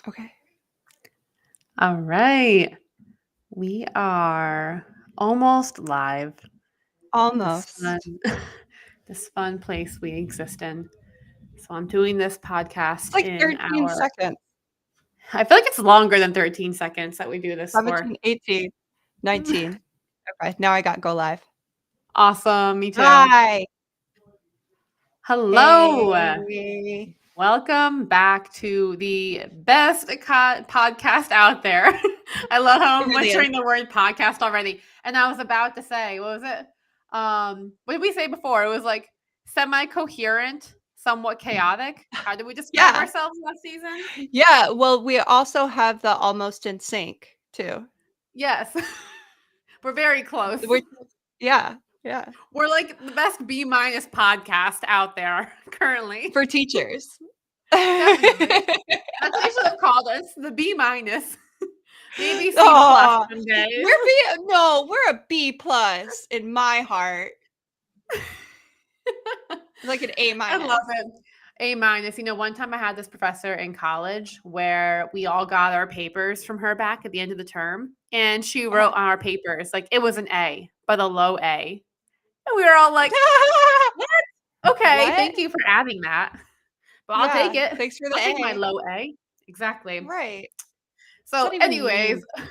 Okay. All right. We are almost live. This fun, Almost. this fun place we exist in. So I'm doing this It's podcast like in 13 our. seconds. I feel like it's longer than 13 seconds that we do this for. 17, 18, 19. Okay, now I got go live. Awesome. Me too. Hi. Hello. Hey. Welcome back to the best podcast out there. I love how It I'm really is. butchering the word podcast already. And I was about to say, what was it? What did we say before? It was like semi-coherent, somewhat chaotic. How did we describe Yeah. ourselves last season? Yeah. Well, we also have the almost in sync too. Yes. We're very close. We're, yeah. Yeah. We're like the best B- podcast out there currently. For teachers. Definitely. That's what you should have called us, the B-. Maybe C+ Oh, some days. we're a B plus in my heart. Like an A I minus. love it. A-. You know, one time I had this professor in college where we all got our papers from her back at the end of the term, and she wrote on our papers like it was an A, but a low A. And we were all like, "What? Okay, What? thank you for adding that, but I'll take Yeah. it. Thanks for the I'll take my A. low A." Exactly. Right. What's So, that even anyways, mean?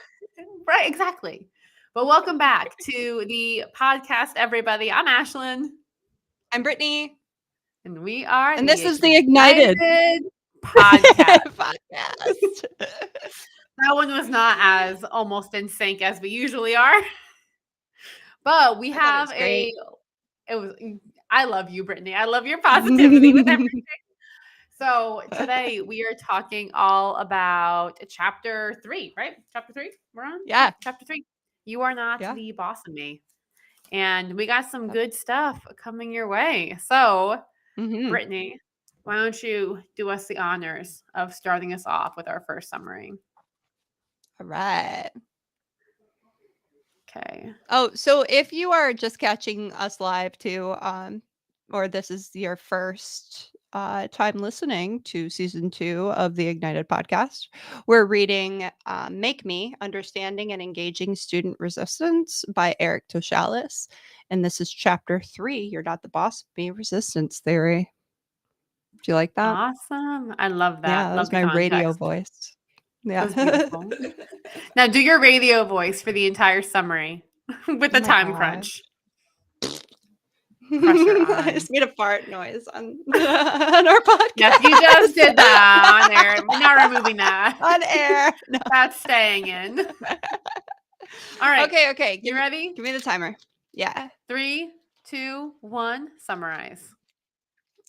right, exactly. But welcome back to the podcast, everybody. I'm Ashlyn. I'm Brittany, And we are and the this is the Ignited Ignited Podcast. podcast. That one was not as almost in sync as we usually are. But we I thought it have was great. it was, I love you, Brittany. I love your positivity with everything. So today we are talking all about chapter 3, right? Chapter 3? We're on? Yeah, Yeah. chapter 3. You are not Yeah. the boss of me. And we got some good stuff coming your way. So, Mm-hmm. Brittany, why don't you do us the honors of starting us off with our first summary? All right. Okay. Oh, so if you are just catching us live too, or this is your first time listening to season 2 of the Ignited podcast, we're reading Make Me Understanding and Engaging Student Resistance by Eric Toshalis. And this is chapter 3, You're Not the Boss of Me, Resistance Theory. Do you like that? Awesome. I love Yeah, that. that Love was the my radio context. voice. That Yeah. was beautiful. Now do your radio voice for the entire summary with Oh a my time gosh. crunch. Pressure I on. just made a fart noise on, on our podcast. Yes, you just did that on air. We're not removing that. On air. No. That's staying in. All right. Okay. You ready? Give me the timer. Yeah. 3, 2, 1. Summarize.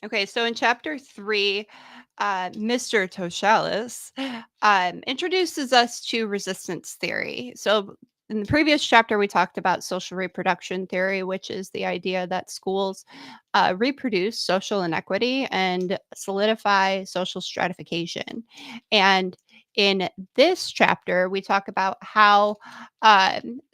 Okay, so in chapter 3, Mr. Toshalis introduces us to resistance theory. So in the previous chapter, we talked about social reproduction theory, which is the idea that schools reproduce social inequity and solidify social stratification. And in this chapter, we talk about how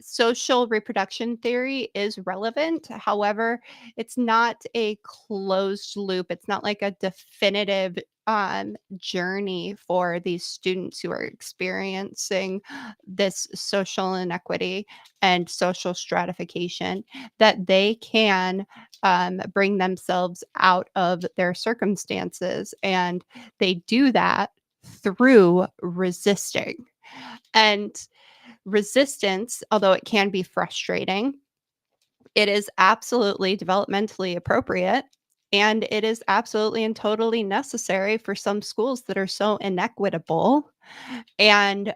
social reproduction theory is relevant. However, it's not a closed loop. It's not like a definitive journey for these students who are experiencing this social inequity and social stratification, that they can bring themselves out of their circumstances. And they do that through resisting. And resistance, although it can be frustrating, it is absolutely developmentally appropriate, and it is absolutely and totally necessary for some schools that are so inequitable and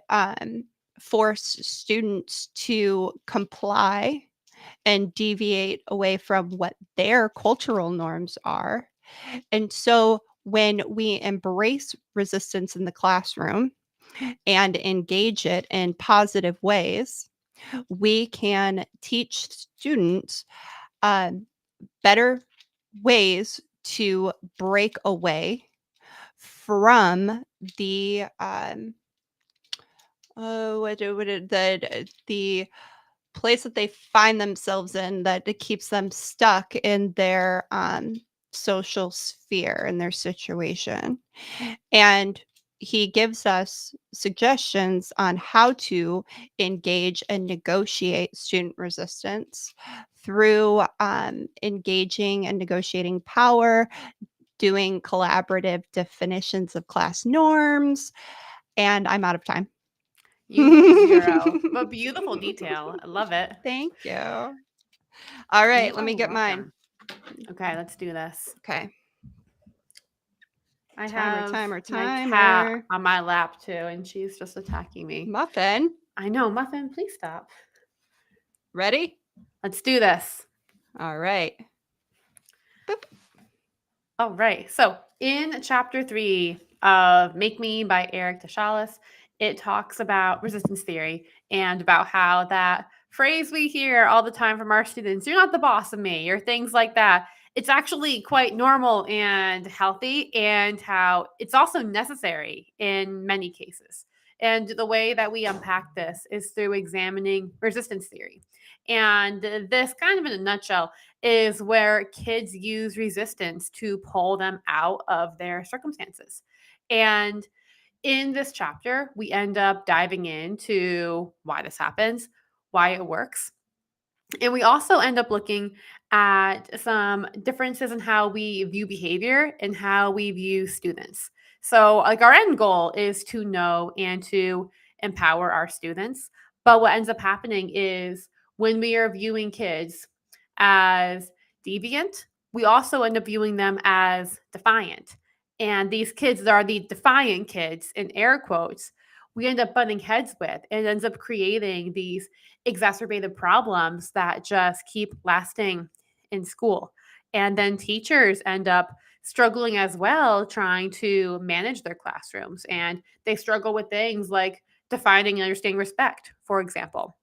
force students to comply and deviate away from what their cultural norms are. And so when we embrace resistance in the classroom and engage it in positive ways, we can teach students better ways to break away from the the place that they find themselves in, that it keeps them stuck in their social sphere, in their situation. And he gives us suggestions on how to engage and negotiate student resistance through engaging and negotiating power, doing collaborative definitions of class norms, and I'm out of time. You gave 0, but beautiful detail. I love it. Thank you. All right, You let are me get mine. welcome. Okay, let's do this. Okay. I Timer, have timer, my cat timer. on my lap too, and she's just attacking me. Muffin, I know, Muffin, please stop. ready? Let's do this. All right. All right. So in chapter 3 of Make Me by Eric Tashalis, it talks about resistance theory and about how that phrase we hear all the time from our students, "You're not the boss of me," or things like that. It's actually quite normal and healthy, and how it's also necessary in many cases. And the way that we unpack this is through examining resistance theory. And this, kind of in a nutshell, is where kids use resistance to pull them out of their circumstances. And in this chapter, we end up diving into why this happens, why it works. And we also end up looking at some differences in how we view behavior and how we view students. So, like, our end goal is to know and to empower our students. But what ends up happening is when we are viewing kids as deviant, we also end up viewing them as defiant. And these kids that are the defiant kids, in air quotes, we end up butting heads with. It ends up creating these exacerbated problems that just keep lasting in school. And then teachers end up struggling as well, trying to manage their classrooms. And they struggle with things like defining and understanding respect, for example,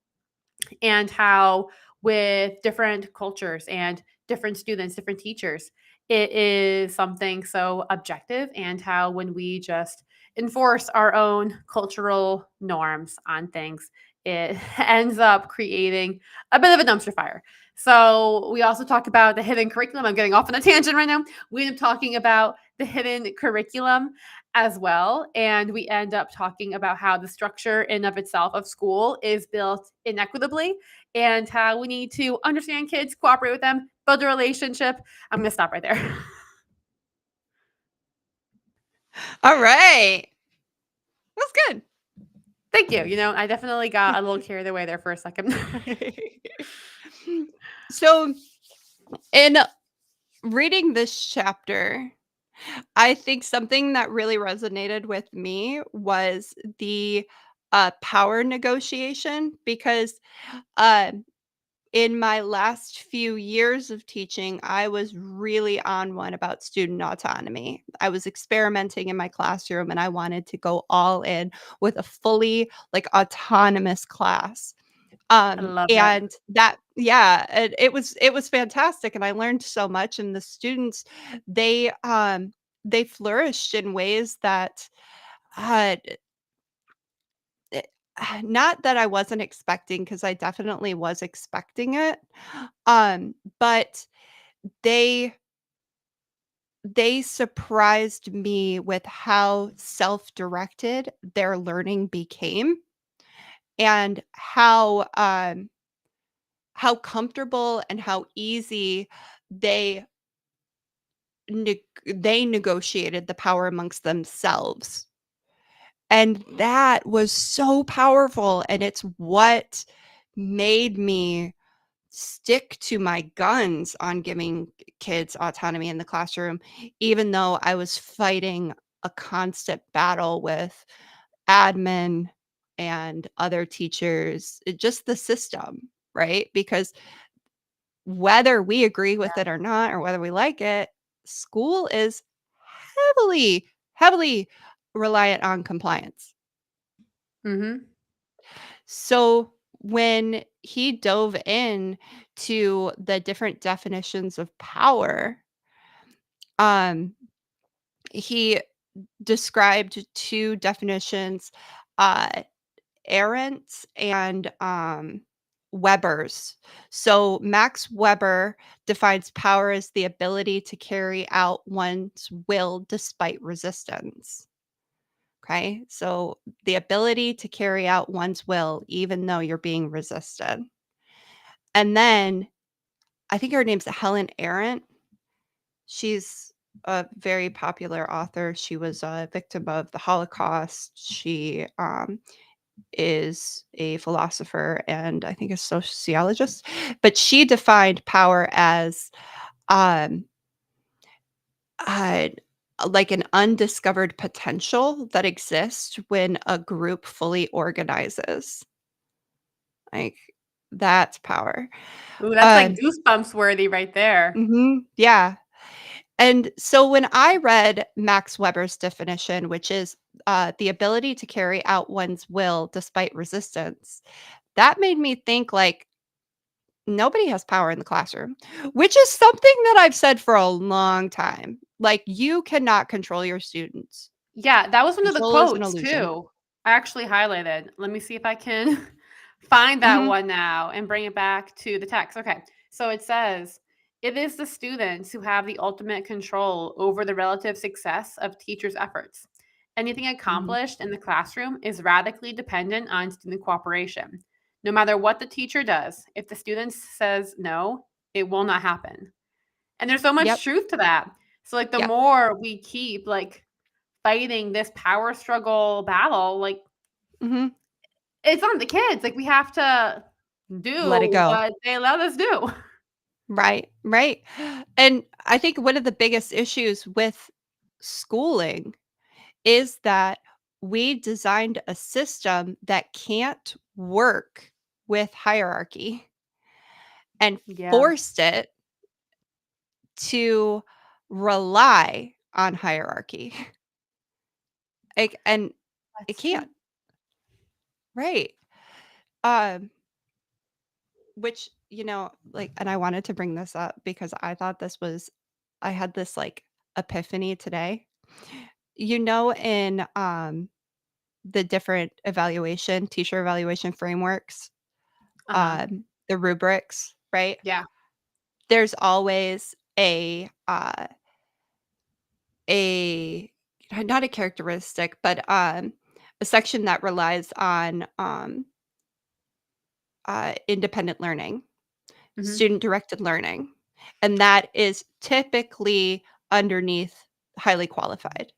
and how with different cultures and different students, different teachers, it is something so objective, and how when we just enforce our own cultural norms on things, it ends up creating a bit of a dumpster fire. So we also talk about the hidden curriculum. I'm getting off on a tangent right now. We end up talking about the hidden curriculum as well. And we end up talking about how the structure in of itself of school is built inequitably, and how we need to understand kids, cooperate with them, build a relationship. I'm going to stop right there. All right. That's good. Thank you. You know, I definitely got a little carried away there for a second. So, in reading this chapter, I think something that really resonated with me was the power negotiation because uh, in my last few years of teaching, I was really on one about student autonomy. I was experimenting in my classroom and I wanted to go all in with a fully like autonomous class. I love it. And that yeah, it was fantastic and I learned so much and the students they flourished in ways that uh eh, not that I wasn't expecting because I definitely was expecting it. But they they surprised me with how self-directed their learning became and how comfortable and how easy they they negotiated the power amongst themselves. And that was so powerful, and it's what made me stick to my guns on giving kids autonomy in the classroom, even though I was fighting a constant battle with admin and other teachers, just the system, right? Because whether we agree with it or not, or whether we like it, school is heavily, heavily reliant on compliance. Mm-hmm. So when he dove in to the different definitions of power, um, he described two definitions, uh, Arendt's and Weber's. So Max Weber defines power as the ability to carry out one's will despite resistance. Okay. So the ability to carry out one's will, even though you're being resisted. And then I think her name's Helen Arendt. She's a very popular author. She was a victim of the Holocaust. She is a philosopher and I think a sociologist, but she defined power as um, uh, like an undiscovered potential that exists when a group fully organizes. Like that's power. Ooh, that's like Um, goosebumps worthy right there. yeah. And so when I read Max Weber's definition, which is the ability to carry out one's will despite resistance, that made me think like nobody has power in the classroom, which is something that I've said for a long time. Like you cannot control your students. Yeah, that was one of the Control is an quotes illusion. too. I actually highlighted. Let me see if I can find that Mhm, one now and bring it back to the text. Okay. So it says, it is the students who have the ultimate control over the relative success of teachers' efforts. Anything mhm. accomplished in the classroom is radically dependent on student cooperation. No matter what the teacher does, if the student says no, it will not happen. And there's so much Yep, truth to that. So like the yep. more we keep like fighting this power struggle battle, like Mhm. it's on the kids. Like we have to Let it do go. what they let us do. Right, right. And I think one of the biggest issues with schooling is that we designed a system that can't work with hierarchy and Yeah, forced it to rely on hierarchy. Like, and it that's true. can't, right? Um, which, like, and I wanted to bring this up because I thought I had this like epiphany today. In the different teacher evaluation frameworks, Uh-huh. the rubrics, right? Yeah. There's always a not a characteristic, but a section that relies on independent learning, Mhm. student directed learning, and that is typically underneath highly qualified.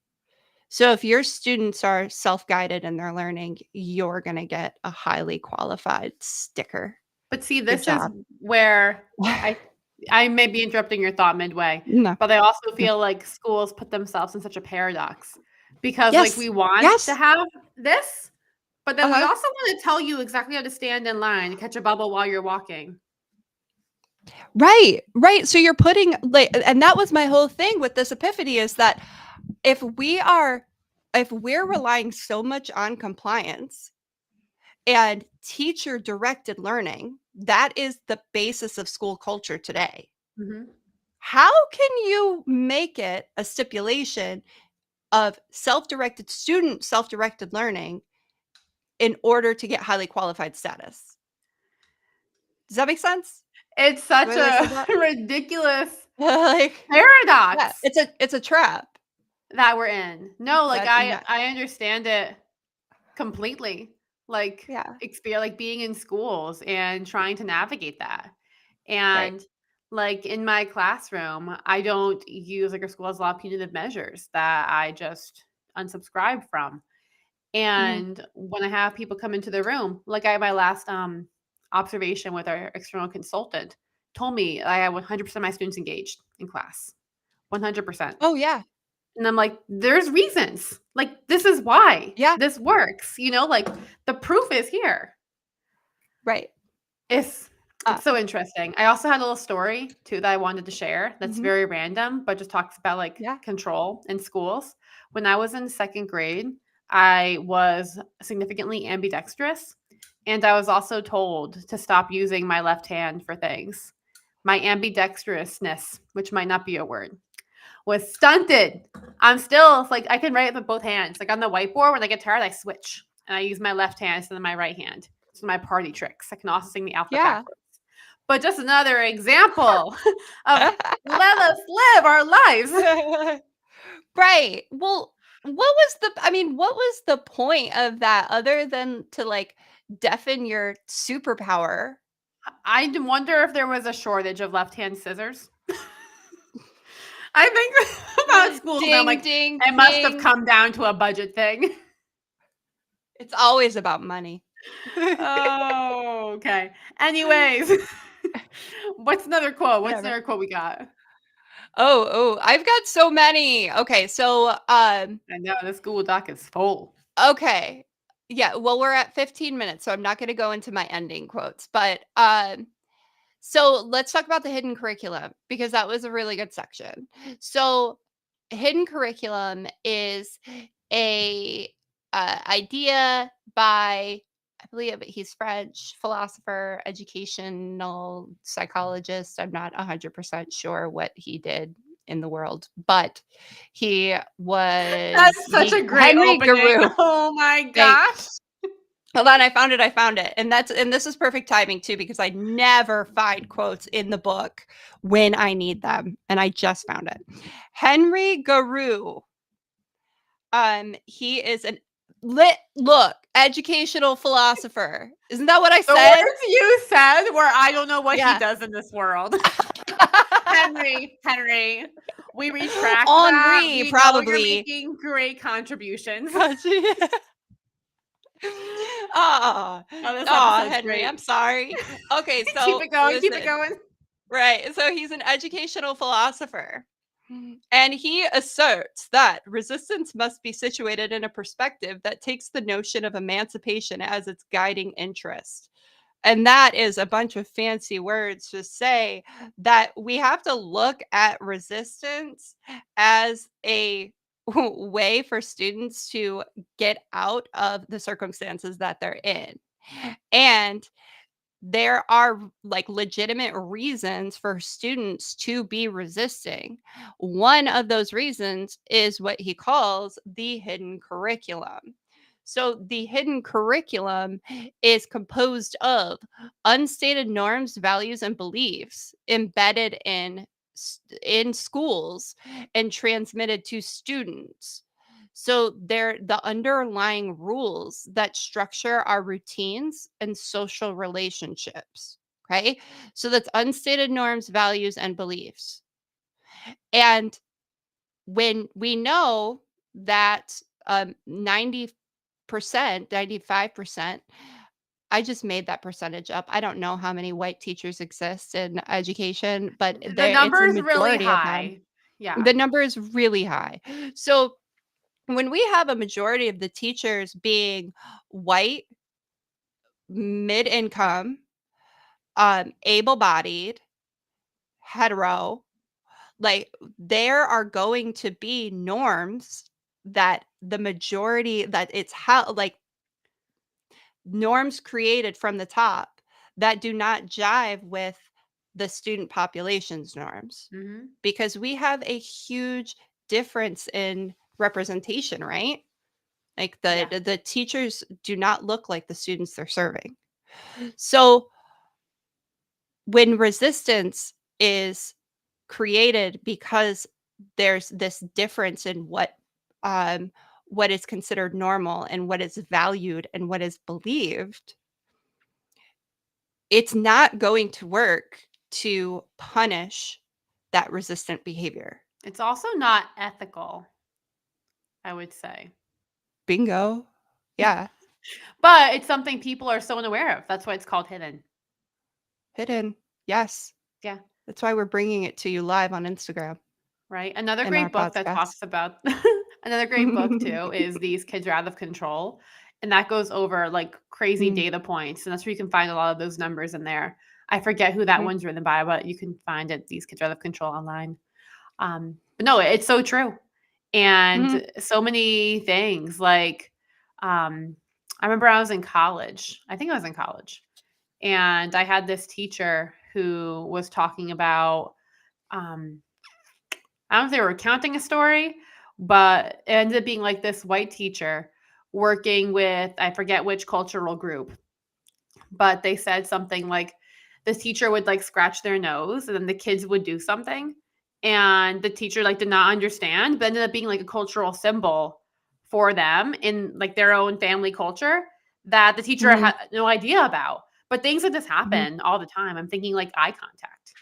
So if your students are self-guided in their learning, you're going to get a highly qualified sticker. But see, Good this is job. where I I may be interrupting your thought midway, No. but I also No. feel like schools put themselves in such a paradox because like Yes. we want to Yes. have this, but then we Uh-huh. also want to tell you exactly how to stand in line and catch a bubble while you're walking. Right. Right. So you're putting like and that was my whole thing with this epiphany is that if we're relying so much on compliance and teacher directed learning, that is the basis of school culture today. Mhm. How can you make it a stipulation of self directed learning in order to get highly qualified status? Does that make sense? It's The such way that I a said that? ridiculous Like, yeah, paradox it's a trap. that we're in. No, like That no I understand it completely. Like yeah, like being in schools and trying to navigate that. right. And like in my classroom, I don't use like our school has a lot of punitive measures that I just unsubscribe from. Mhm, And when I have people come into the room, like I had my last observation with our external consultant, told me I had 100% of my students engaged in class. 100%. oh, yeah, And I'm like, there's reasons. Like, this is why yeah, this works. Like the proof is here. right. It's Uh, it's so interesting. I also had a little story too that I wanted to share that's mhm, very random, but just talks about like yeah, control in schools. When I was in second grade, I was significantly ambidextrous, and I was also told to stop using my left hand for things. My ambidextrousness, which might not be a word, was stunted. I'm still like I can write with both hands. Like on the whiteboard, when I get tired, I switch and I use my left hand instead of my right hand. So my party tricks. I can also sing the alphabet yeah. backwards. But just another example of let us live our lives. Right. Well, what was the point of that other than to, like, deafen your superpower? I wonder if there was a shortage of left-hand scissors. I think about schools and I'm Ding, like, ding, it must have ding. come down to a budget thing. It's always about money. Oh, okay. Anyways, what's another quote? What's Whatever. another quote we got? I've got so many. Okay, so, I know this Google Doc is full. okay. Yeah, well, we're at 15 minutes, so I'm not gonna go into my ending quotes, but, so let's talk about the hidden curriculum because that was a really good section. So, hidden curriculum is a idea by, I believe he's French philosopher, educational psychologist. I'm not 100% sure what he did in the world, but That's such a he great Henry opening. Guru. Oh my Thank gosh. Hold on, I found it. And this is perfect timing too because I never find quotes in the book when I need them, and I just found it. Henry Guru. He is an educational philosopher. Isn't that what I The said? words you said where I don't know what he Yeah. does in this world. Henry, we retract that. Henri, We know you're probably. making great contributions. Ah, Oh, this oh, episode's Henry, great. I'm sorry. Okay, Keep so it going. Keep it listen. going. Right. So he's an educational philosopher. And he asserts that resistance must be situated in a perspective that takes the notion of emancipation as its guiding interest. And that is a bunch of fancy words to say that we have to look at resistance as a way for students to get out of the circumstances that they're in. And there are like legitimate reasons for students to be resisting. One of those reasons is what he calls the hidden curriculum. So, the hidden curriculum is composed of unstated norms, values, and beliefs embedded in schools and transmitted to students. So they're the underlying rules that structure our routines and social relationships. Okay. So that's unstated norms, values, and beliefs. And when we know that 90%, 95%, I just made that percentage up. I don't know how many white teachers exist in education, but The it's number a is really majority of them. high. Yeah. The number is really high. So when we have a majority of the teachers being white, mid-income, able-bodied, hetero, like there are going to be norms that the majority that it's how like norms created from the top that do not jive with the student population's norms Hmm. because we have a huge difference in representation, right? Like Yeah. the teachers do not look like the students they're serving. So when resistance is created because there's this difference in what is considered normal and what is valued and what is believed, it's not going to work to punish that resistant behavior. It's also not ethical, I would say. Bingo. Yeah. But it's something people are so unaware of. That's why it's called hidden. Hidden. Yes. Yeah. That's why we're bringing it to you live on Instagram Right. Another in our great book that podcast. talks about another great book too is These Kids Are Out of Control. And that goes over like crazy Mm, data points. And that's where you can find a lot of those numbers in there. I forget who that mhm, one's written by, but you can find it, These Kids Are Out of Control online. But no, it's so true. mhm. And so many things like I remember I was in college. I think I was in college. And I had this teacher who was talking about um I don't know if they were recounting a story, but it ended up being like this white teacher working with, I forget which cultural group, but they said something like the teacher would like scratch their nose and then the kids would do something. And the teacher like did not understand, but ended up being like a cultural symbol for them in like their own family culture that the teacher Mhm. had no idea about. But things like this Mhm. happen all the time. I'm thinking like eye contact.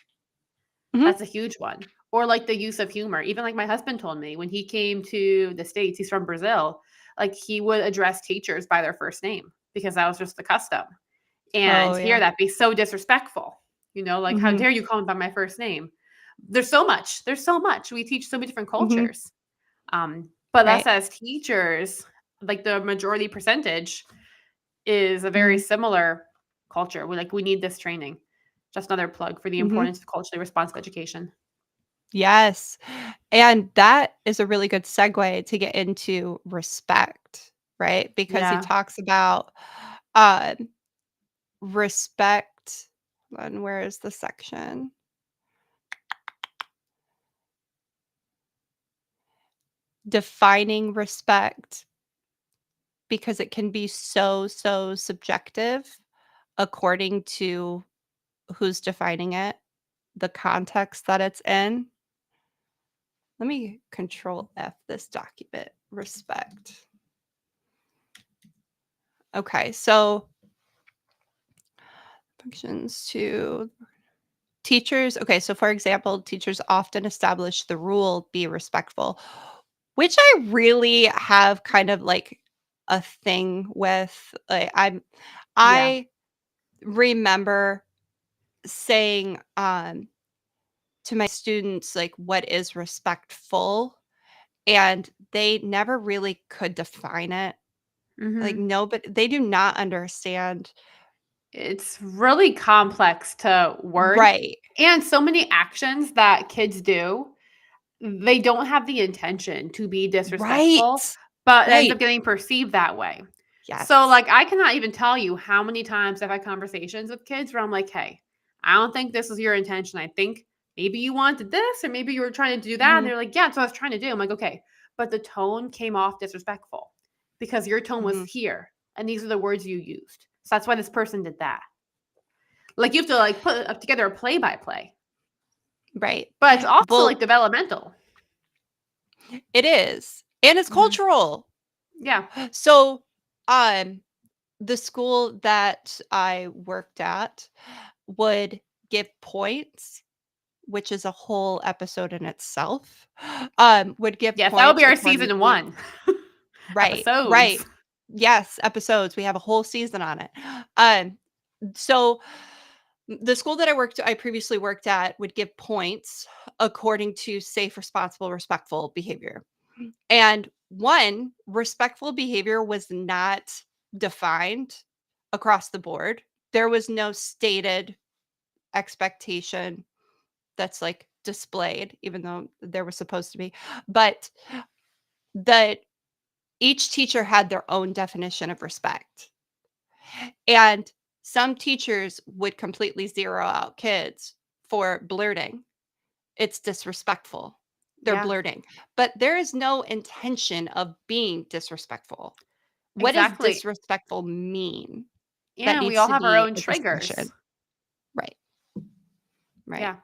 Mhm. That's a huge one. Or like the use of humor. Even like my husband told me when he came to the States, he's from Brazil, like he would address teachers by their first name because that was just the custom. And Oh, to hear yeah. that be so disrespectful, like, how Mhm. dare you call me by my first name? There's so much. There's so much. We teach so many different Mhm. cultures. But us Right. as teachers, like the majority percentage is a very Mhm. similar culture. We need this training. Just another plug for the Mhm. importance of culturally responsive education. Yes. And that is a really good segue to get into respect, right? Because he Yeah. talks about uh, respect. And where is the section? Defining respect because it can be so, so subjective according to who's defining it, the context that it's in. Let me control F this document. Respect. Okay, so functions to teachers. Okay, so for example, teachers often establish the rule be respectful, which I really have kind of like a thing with. Yeah. I remember saying to my students like what is respectful, and they never really could define it. Like Mhm. no, but they do not understand. It's really complex to word, Right. and so many actions that kids do, they don't have the intention to be disrespectful, Right. but it ends Right. up getting perceived that way. So, Yes. like, I cannot even tell you how many times I've had conversations with kids where I'm like, "Hey, I don't think this was your intention. I think maybe you wanted this or maybe you were trying to do that." And Mhm. they're like, "Yeah, that's what I was trying to do." I'm like, "Okay, but the tone came off disrespectful because your tone was Mhm. here and these are the words you used. So that's why this person did that." Like, you have to, like, put up together a play by play, Right. but it's also, Well, like, developmental. it is, and it's Mhm. cultural. Yeah. So, um, the school that I worked at would give points, which is a whole episode in itself, would give Yes, that would points be our according season to 1. right, Episodes. right. Yes, episodes. We have a whole season on it. Um, so the school that I previously worked at would give points according to safe, responsible, respectful behavior. And one, respectful behavior was not defined across the board. There was no stated expectation that's like displayed, even though there was supposed to be. But that each teacher had their own definition of respect. And some teachers would completely zero out kids for blurting. It's disrespectful. They're Yeah, blurting, but there is no intention of being disrespectful. What does exactly. disrespectful mean? That And we needs all to have our be own a discussion. triggers. Right, right. Yeah.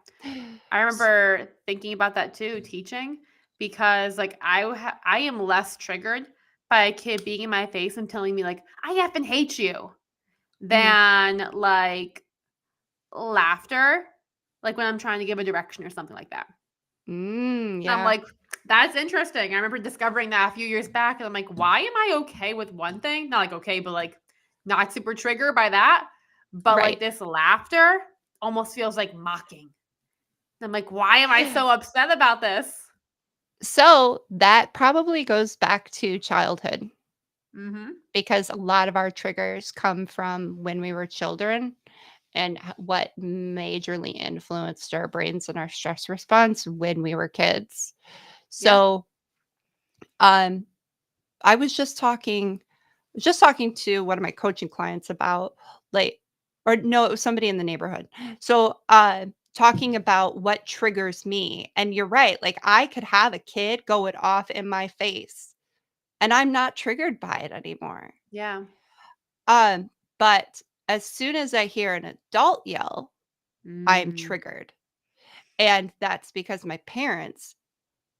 I S remember thinking about that too, teaching, because, like, I am less triggered by a kid being in my face and telling me, like, "I effing hate you," Mhm. than, like, laughter, like, when I'm trying to give a direction or something like that. And I'm Yeah. like, "That's interesting." I remember discovering that a few years back, and I'm like, "Why am I okay with one thing?" Not like okay, but, like, not super triggered by that, but, like, Right. this laughter almost feels like mocking. And I'm like, "Why am I so upset about this?" So, that probably goes back to childhood Mhm. because a lot of our triggers come from when we were children and what majorly influenced our brains and our stress response when we were kids. Yeah. So, um, I was just talking to one of my coaching clients about like or no, it was somebody in the neighborhood. So, talking about what triggers me. And you're right, like I could have a kid go it off in my face and I'm not triggered by it anymore. Yeah. But as soon as I hear an adult yell, I'm Mm. triggered. And that's because my parents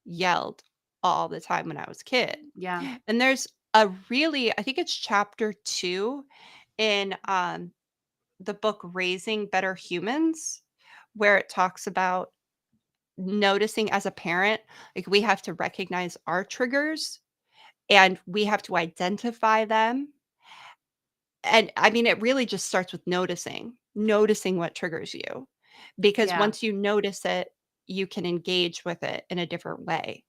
yelled all the time when I was a kid. Yeah. And there's a really, I think it's chapter 2 in the book Raising Better Humans, where it talks about noticing as a parent, like we have to recognize our triggers and we have to identify them. And I mean, it really just starts with noticing what triggers you. Because Yeah. once you notice it, you can engage with it in a different way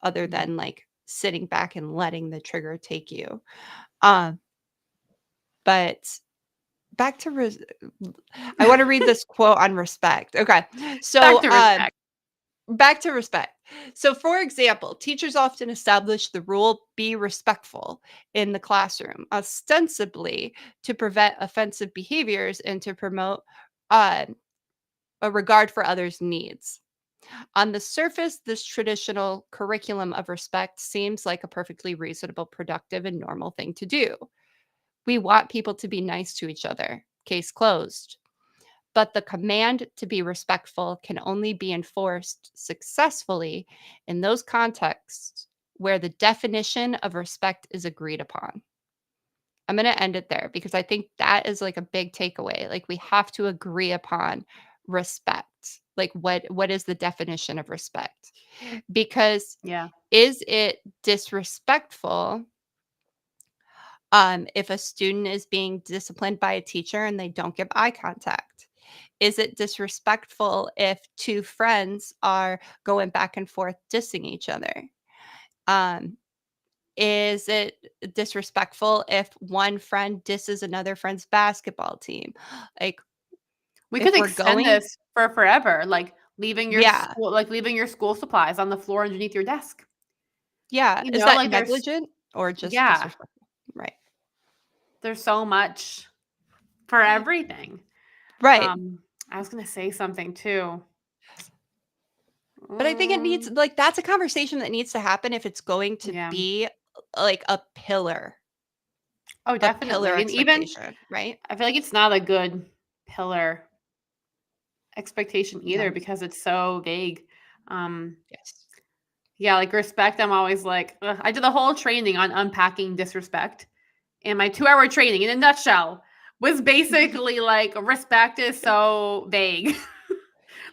other Mhm. than like sitting back and letting the trigger take you. Um, but back to I want to read this quote on respect. Okay. Back So, to respect. back to respect. So, for example, teachers often establish the rule be respectful in the classroom, ostensibly to prevent offensive behaviors and to promote uh, a regard for others' needs. On the surface, this traditional curriculum of respect seems like a perfectly reasonable, productive, and normal thing to do. We want people to be nice to each other. Case closed. But the command to be respectful can only be enforced successfully in those contexts where the definition of respect is agreed upon. I'm going to end it there because I think that is like a big takeaway. Like we have to agree upon respect. Like what is the definition of respect? Because Yeah. is it disrespectful if a student is being disciplined by a teacher and they don't give eye contact? Is it disrespectful if two friends are going back and forth dissing each other? Um, is it disrespectful if one friend disses another friend's basketball team? Like, We if could we're extend going, this for forever, like yeah, leaving your school supplies on the floor underneath your desk. yeah. You Is know, that like negligent or just yeah, disrespectful? Right, there's so much for everything. right. Um, I was gonna say something too. But I think it needs Mm, like that's a conversation that needs to happen if it's going to yeah. be like Oh, a pillar definitely. And even expectation, right? I feel like it's not a good pillar expectation either No. because it's so vague. Um, Yes. yeah, like respect, I'm always like, ugh. I did a whole training on unpacking disrespect. And my 2-hour training, in a nutshell, was basically like respect is so vague.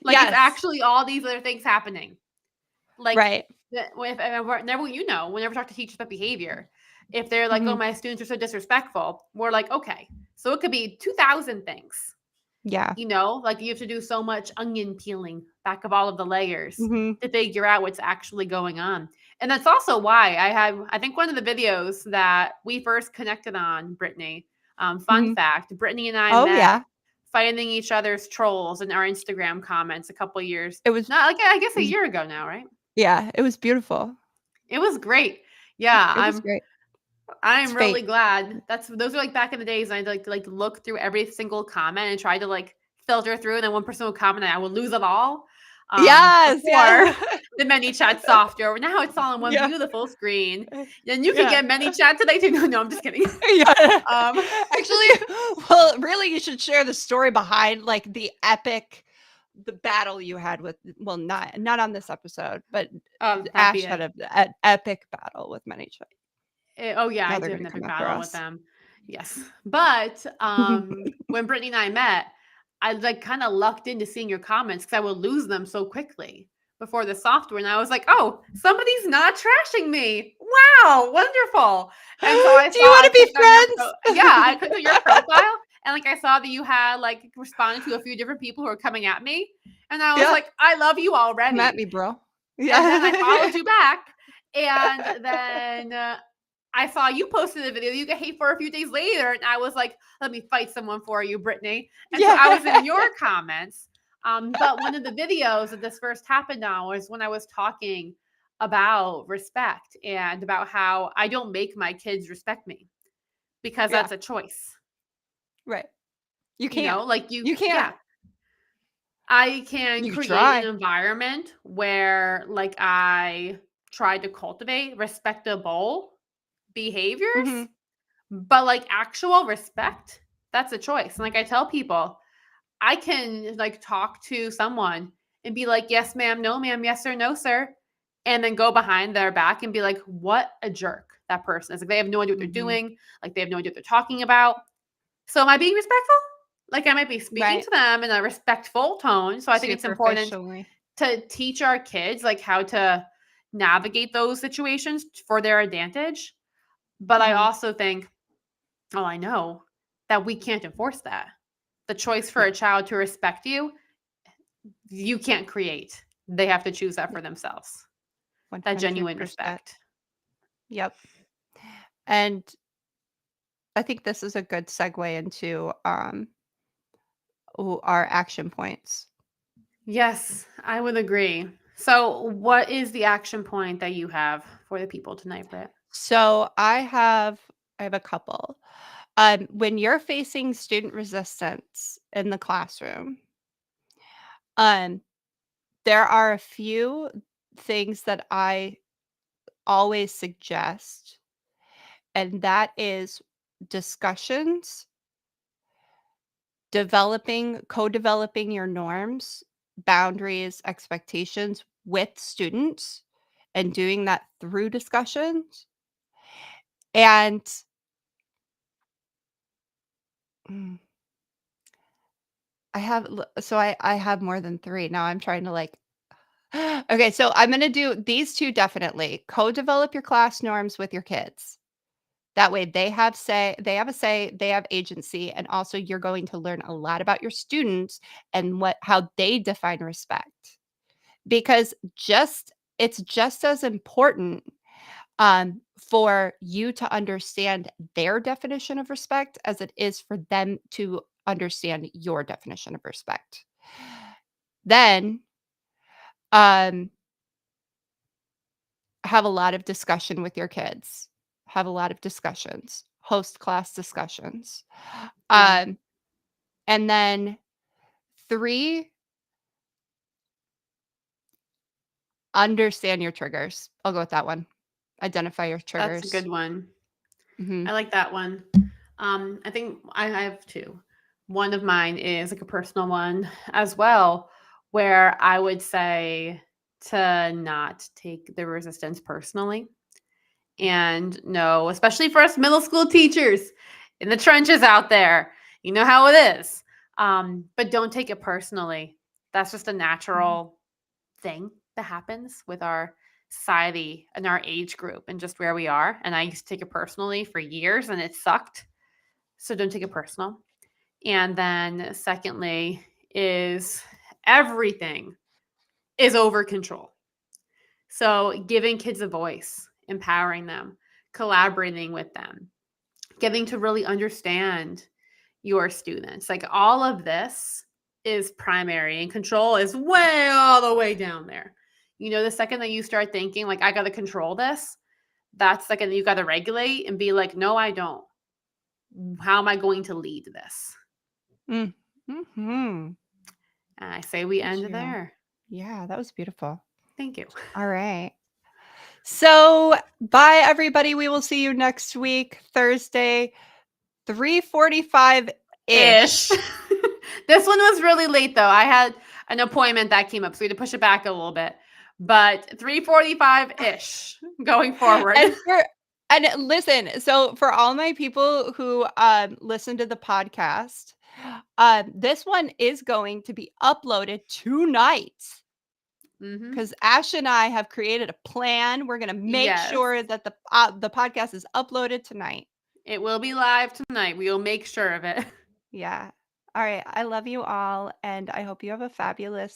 Like it's Yes. actually all these other things happening. Like Right. whenever whenever we talk to teachers about behavior, if they're like, "Oh, Mhm. my students are so disrespectful," we're like, "Okay, so it could be 2,000 things." Yeah. Like you have to do so much onion peeling back of all of the layers Mhm. to figure out what's actually going on. And that's also why I think one of the videos that we first connected on, Brittany, fun Mhm. fact, Brittany and I Oh, met yeah. finding each other's trolls in our Instagram comments a couple years, It was not like I guess it a was year ago now, right? yeah, it was beautiful. It was great. Yeah, It was great. It's I'm really fate. glad. Those are like back in the days. I'd like to like look through every single comment and try to like filter through, and then one person would comment, and I would lose it all. Yes, Before yes. the ManyChat software, now it's all on one Yeah. beautiful screen. Then you can Yeah. get ManyChat today too. No, no, I'm just kidding. Yeah. Um, Actually, well, really, you should share the story behind, like, the battle you had with well, not on this episode, but that'd be Ash it. had an epic battle with many Child. Oh yeah, Now I they're did have gonna an come epic after battle with us. them. Yes, but when Brittany and I met, I like kind of lucked into seeing your comments because I would lose them so quickly before the software, and I was like, "Oh, somebody's not trashing me! Wow, wonderful!" And so Do you wanna I be clicked on friends? I clicked on your profile, and like I saw that you had like responded to a few different people who were coming at me, and I was Yeah. like, "I love you Come at already." me, bro. And then I Yeah. followed you back, and then I saw you posted a video you get hate for a few days later, and I was like, "Let me fight someone for you, Brittany." And so I was in Yeah. your comments. But one of the videos that this first happened on was when I was talking about respect and about how I don't make my kids respect me because Yeah. that's a choice. Right. You You can't. know, like You can't. yeah, I can You could create an try. environment where like I try to cultivate respectable behaviors, Mhm. but like actual respect, that's a choice. And like I tell people, I can like talk to someone and be like, yes, ma'am, no, ma'am, yes, sir, no, sir. and then go behind their back and be like, what a jerk that person is. Like, they have no idea what they're doing. Like, they have no idea what they're talking about. So am I being respectful? Like, I might be speaking to them in a respectful tone. So I think it's important Superficially. to teach our kids like how to navigate those situations for their advantage. But I also think, oh, I know that we can't enforce that. The choice for Yeah. a child to respect you can't create. They have to choose that for themselves. That genuine 100%. respect. Yep. And I think this is a good segue into our action points. Yes, I would agree. So, what is the action point that you have for the people tonight, Britt? So I have a couple. When you're facing student resistance in the classroom, um, there are a few things that I always suggest, and that is discussions, co-developing your norms, boundaries, expectations with students, and doing that through discussions. And mm, I have more than 3. Now I'm trying to, like okay, so I'm gonna do these 2 definitely. Co-develop your class norms with your kids. That way they have a say, they have agency, and also you're going to learn a lot about your students and how they define respect. Because it's just as important, for you to understand their definition of respect as it is for them to understand your definition of respect. Then, um, have a lot of discussion with your kids. Have a lot of discussions. Host class discussions. Yeah. Um, and then 3, understand your triggers. I'll go with that one. Identify your triggers. That's a good one. Mhm. I like that one. I think I have 2. One of mine is like a personal one as well, where I would say to not take the resistance personally. And no, especially for us middle school teachers in the trenches out there, you know how it is. But don't take it personally. That's just a natural thing that happens with our society and our age group and just where we are. And I used to take it personally for years and it sucked. So don't take it personal. And then secondly is everything is over control. So giving kids a voice, empowering them, collaborating with them, getting to really understand your students. Like all of this is primary and control is way all the way down there. You know, the second that you start thinking like I got to control this, that's the second that you got to regulate and be like, no, I don't. How am I going to lead this? Mm. Mhm. And I say we Thank end you. there. Yeah, that was beautiful. Thank you. All right. So, bye everybody. We will see you next week, Thursday, 3:45 Ish. ish. This one was really late though. I had an appointment that came up, so we had to push it back a little bit. But 3:45 ish going forward. And listen, so for all my people who listen to the podcast, this one is going to be uploaded tonight. Because Ash and I have created a plan. We're gonna make Yes. sure that the podcast is uploaded tonight. It will be live tonight. We will make sure of it. Yeah. All right. I love you all, and I hope you have a fabulous